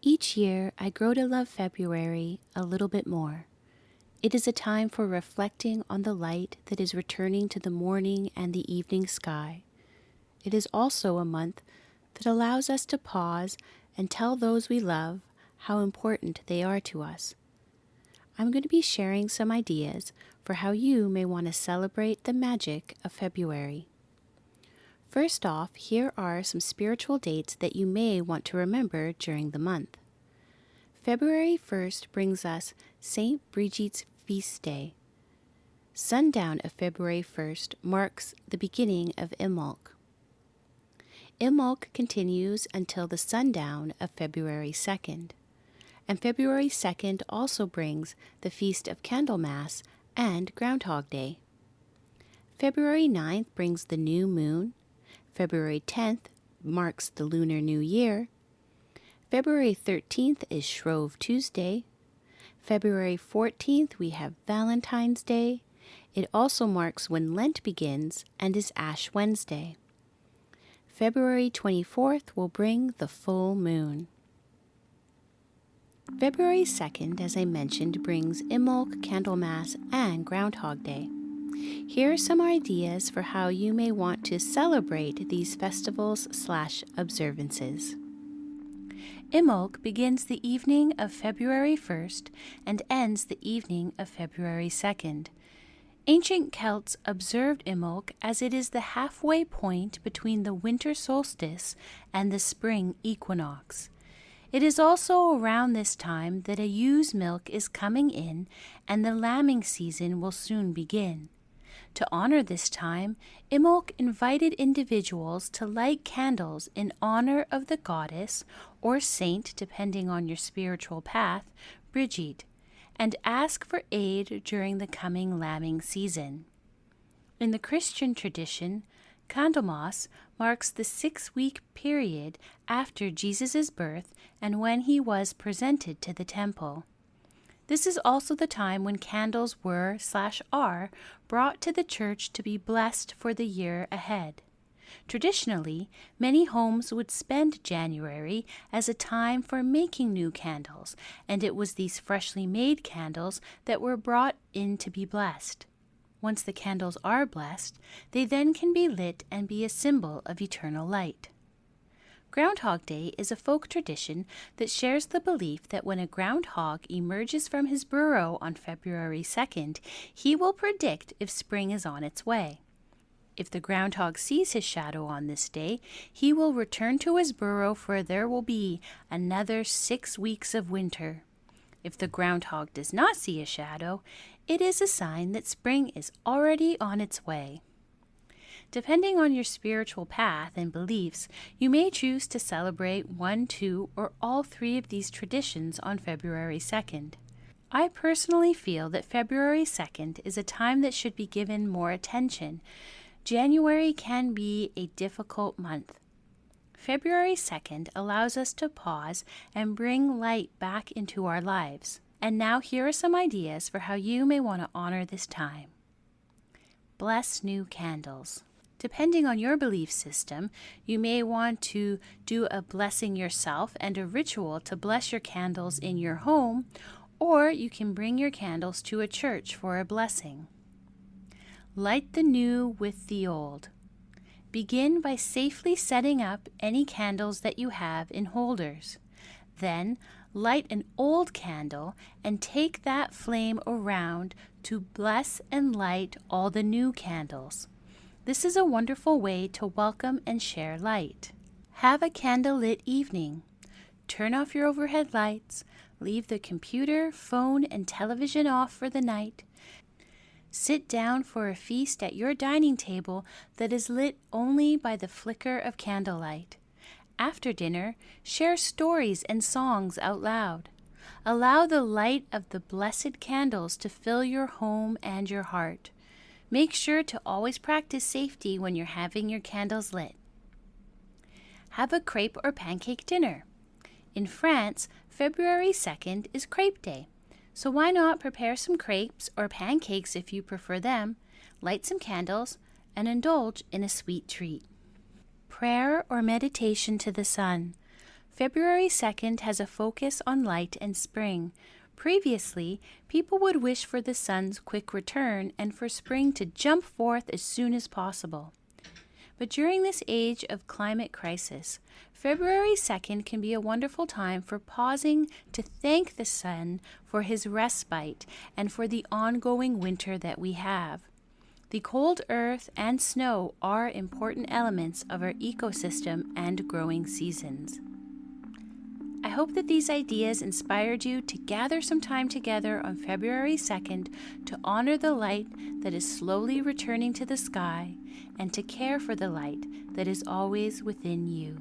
Each year, I grow to love February a little bit more. It is a time for reflecting on the light that is returning to the morning and the evening sky. It is also a month that allows us to pause and tell those we love how important they are to us. I'm going to be sharing some ideas for how you may want to celebrate the magic of February. First off, here are some spiritual dates that you may want to remember during the month. February 1st brings us St. Brigid's Feast Day. Sundown of February 1st marks the beginning of Imbolc. Imbolc continues until the sundown of February 2nd. And February 2nd also brings the Feast of Candlemas and Groundhog Day. February 9th brings the new moon. February 10th marks the Lunar New Year. February 13th is Shrove Tuesday. February 14th we have Valentine's Day. It also marks when Lent begins and is Ash Wednesday. February 24th will bring the full moon. February 2nd, as I mentioned, brings Imbolc, Candlemas, and Groundhog Day. Here are some ideas for how you may want to celebrate these festivals/observances. Imbolc begins the evening of February 1st and ends the evening of February 2nd. Ancient Celts observed Imbolc as it is the halfway point between the winter solstice and the spring equinox. It is also around this time that a ewe's milk is coming in and the lambing season will soon begin. To honor this time, Imbolc invited individuals to light candles in honor of the goddess, or saint depending on your spiritual path, Brigid, and ask for aid during the coming lambing season. In the Christian tradition, Candlemas marks the 6-week period after Jesus' birth and when he was presented to the temple. This is also the time when candles were/are brought to the church to be blessed for the year ahead. Traditionally, many homes would spend January as a time for making new candles, and it was these freshly made candles that were brought in to be blessed. Once the candles are blessed, they then can be lit and be a symbol of eternal light. Groundhog Day is a folk tradition that shares the belief that when a groundhog emerges from his burrow on February 2nd, he will predict if spring is on its way. If the groundhog sees his shadow on this day, he will return to his burrow, for there will be another 6 weeks of winter. If the groundhog does not see a shadow, it is a sign that spring is already on its way. Depending on your spiritual path and beliefs, you may choose to celebrate 1, 2, or all 3 of these traditions on February 2nd. I personally feel that February 2nd is a time that should be given more attention. January can be a difficult month. February 2nd allows us to pause and bring light back into our lives. And now here are some ideas for how you may want to honor this time. Bless new candles. Depending on your belief system, you may want to do a blessing yourself and a ritual to bless your candles in your home, or you can bring your candles to a church for a blessing. Light the new with the old. Begin by safely setting up any candles that you have in holders. Then, light an old candle and take that flame around to bless and light all the new candles. This is a wonderful way to welcome and share light. Have a candlelit evening. Turn off your overhead lights. Leave the computer, phone, and television off for the night. Sit down for a feast at your dining table that is lit only by the flicker of candlelight. After dinner, share stories and songs out loud. Allow the light of the blessed candles to fill your home and your heart. Make sure to always practice safety when you're having your candles lit. Have a crepe or pancake dinner. In France, February 2nd is Crepe Day. So why not prepare some crepes or pancakes if you prefer them, light some candles, and indulge in a sweet treat. Prayer or meditation to the sun. February 2nd has a focus on light and spring. Previously, people would wish for the sun's quick return and for spring to jump forth as soon as possible. But during this age of climate crisis, February 2nd can be a wonderful time for pausing to thank the sun for his respite and for the ongoing winter that we have. The cold earth and snow are important elements of our ecosystem and growing seasons. I hope that these ideas inspired you to gather some time together on February 2nd to honor the light that is slowly returning to the sky and to care for the light that is always within you.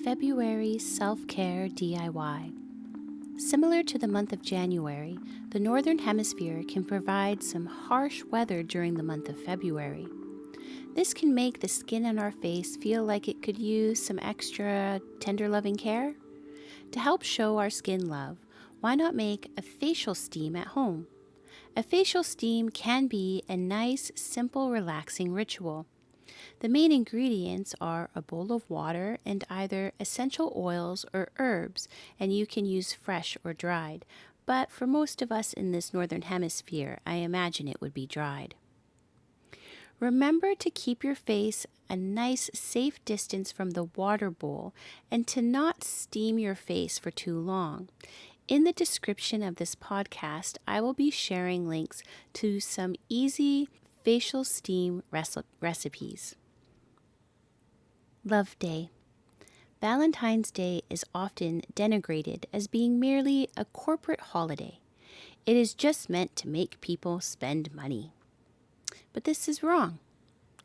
February Self-Care DIY. Similar to the month of January, the Northern Hemisphere can provide some harsh weather during the month of February. This can make the skin on our face feel like it could use some extra tender loving care. To help show our skin love, why not make a facial steam at home? A facial steam can be a nice, simple, relaxing ritual. The main ingredients are a bowl of water and either essential oils or herbs, and you can use fresh or dried. But for most of us in this Northern Hemisphere, I imagine it would be dried. Remember to keep your face a nice, safe distance from the water bowl and to not steam your face for too long. In the description of this podcast, I will be sharing links to some easy facial steam recipes. Love Day. Valentine's Day is often denigrated as being merely a corporate holiday. It is just meant to make people spend money. But this is wrong.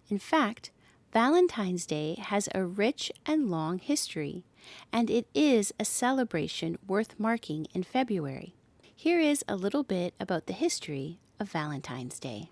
In fact, Valentine's Day has a rich and long history, and it is a celebration worth marking in February. Here is a little bit about the history of Valentine's Day.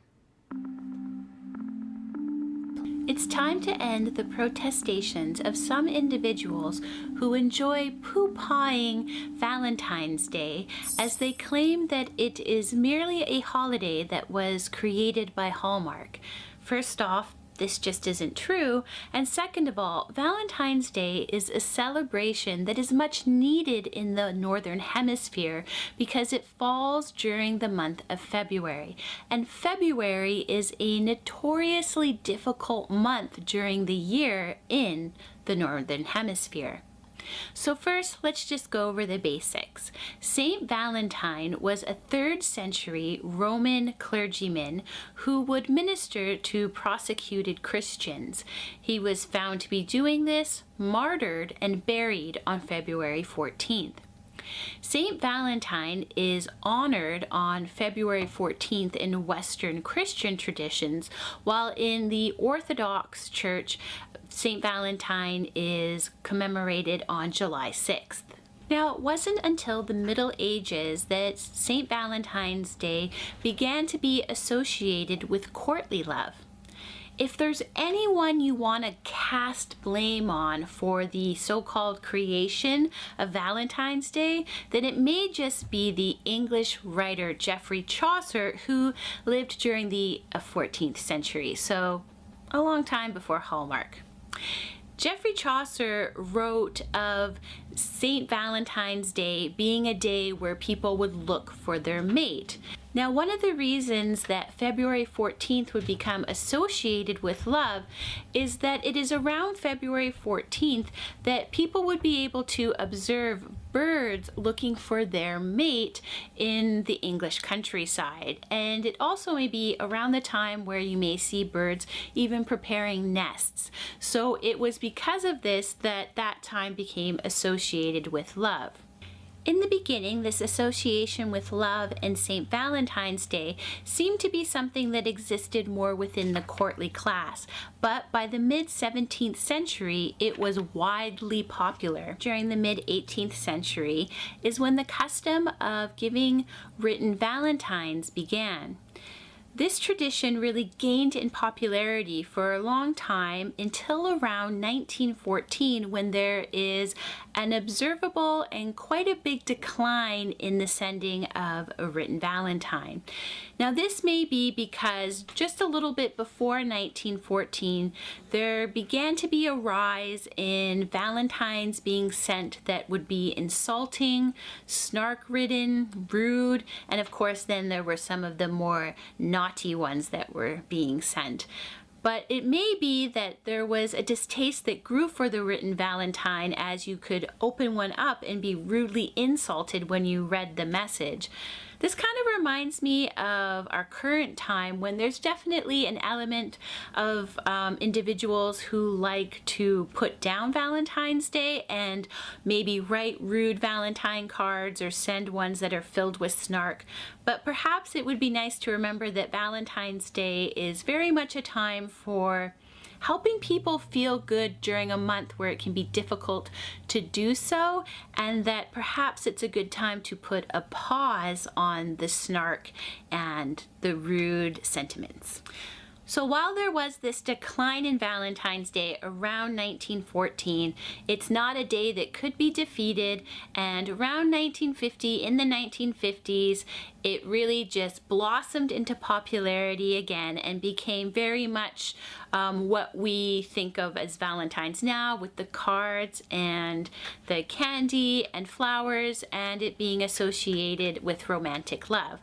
It's time to end the protestations of some individuals who enjoy poo-pawing Valentine's Day as they claim that it is merely a holiday that was created by Hallmark. First off, this just isn't true. And second of all, Valentine's Day is a celebration that is much needed in the Northern Hemisphere because it falls during the month of February. And February is a notoriously difficult month during the year in the Northern Hemisphere. So first, let's just go over the basics. Saint Valentine was a 3rd century Roman clergyman who would minister to persecuted Christians. He was found to be doing this, martyred, and buried on February 14th. Saint Valentine is honored on February 14th in Western Christian traditions, while in the Orthodox Church, Saint Valentine is commemorated on July 6th. Now, it wasn't until the Middle Ages that Saint Valentine's Day began to be associated with courtly love. If there's anyone you want to cast blame on for the so-called creation of Valentine's Day, then it may just be the English writer Geoffrey Chaucer, who lived during the 14th century, so a long time before Hallmark. Geoffrey Chaucer wrote of St. Valentine's Day being a day where people would look for their mate. Now, one of the reasons that February 14th would become associated with love is that it is around February 14th that people would be able to observe birds looking for their mate in the English countryside. And it also may be around the time where you may see birds even preparing nests. So it was because of this that that time became associated with love. In the beginning, this association with love and St. Valentine's Day seemed to be something that existed more within the courtly class, but by the mid-17th century, it was widely popular. During the mid-18th century is when the custom of giving written valentines began. This tradition really gained in popularity for a long time until around 1914, when there is an observable and quite a big decline in the sending of a written Valentine. Now, this may be because just a little bit before 1914, there began to be a rise in Valentines being sent that would be insulting, snark-ridden, rude, and of course then there were some of the more naughty ones that were being sent. But it may be that there was a distaste that grew for the written Valentine, as you could open one up and be rudely insulted when you read the message. This kind of reminds me of our current time, when there's definitely an element of individuals who like to put down Valentine's Day and maybe write rude Valentine cards or send ones that are filled with snark. But perhaps it would be nice to remember that Valentine's Day is very much a time for helping people feel good during a month where it can be difficult to do so, and that perhaps it's a good time to put a pause on the snark and the rude sentiments. So while there was this decline in Valentine's Day around 1914, it's not a day that could be defeated, and around 1950, in the 1950s, it really just blossomed into popularity again and became very much what we think of as Valentine's now, with the cards and the candy and flowers, and it being associated with romantic love.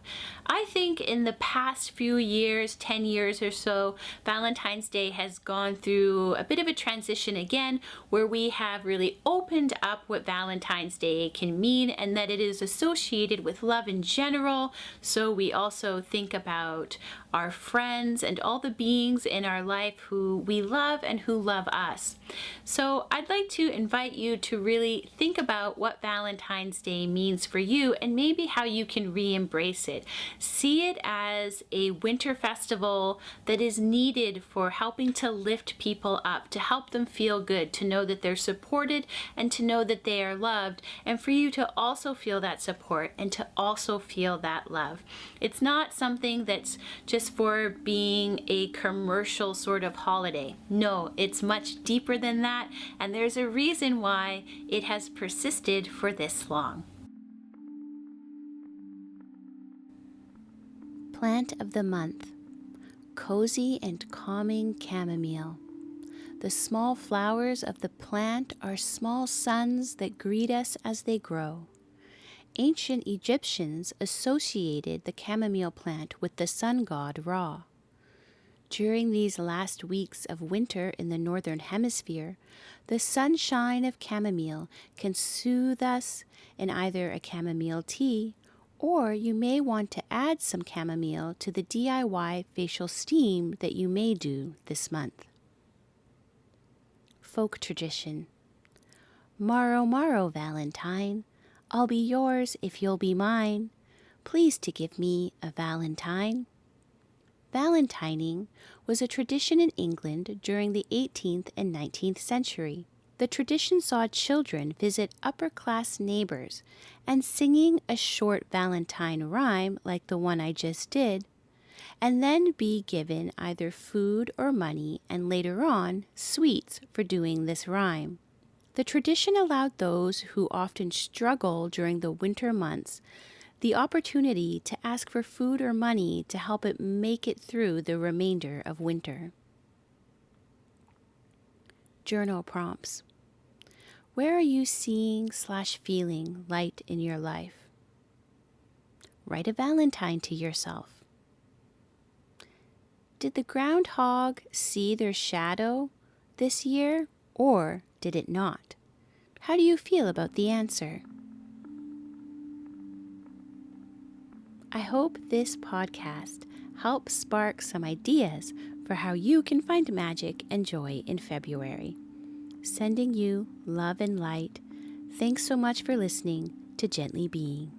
I think in the past few years, 10 years or so, Valentine's Day has gone through a bit of a transition again, where we have really opened up what Valentine's Day can mean, and that it is associated with love in general. So we also think about our friends and all the beings in our life who we love and who love us. So I'd like to invite you to really think about what Valentine's Day means for you, and maybe how you can re-embrace it. See it as a winter festival that is needed for helping to lift people up, to help them feel good, to know that they're supported and to know that they are loved, and for you to also feel that support and to also feel that love. It's not something that's just for being a commercial sort of holiday. No, it's much deeper than that, and there's a reason why it has persisted for this long. Plant of the month: cozy and calming chamomile. The small flowers of the plant are small suns that greet us as they grow. Ancient Egyptians associated the chamomile plant with the sun god Ra. During these last weeks of winter in the northern hemisphere, the sunshine of chamomile can soothe us in either a chamomile tea, or you may want to add some chamomile to the DIY facial steam that you may do this month. Folk tradition: Morrow, morrow, Valentine, I'll be yours if you'll be mine. Please to give me a Valentine. Valentining was a tradition in England during the 18th and 19th century. The tradition saw children visit upper-class neighbors, and singing a short Valentine rhyme like the one I just did, and then be given either food or money, and later on sweets for doing this rhyme. The tradition allowed those who often struggle during the winter months the opportunity to ask for food or money to help it make it through the remainder of winter. Journal prompts: where are you seeing/feeling light in your life? Write a Valentine to yourself. Did the groundhog see their shadow this year, or did it not? How do you feel about the answer? I hope this podcast helps spark some ideas for how you can find magic and joy in February. Sending you love and light. Thanks so much for listening to Gently Being.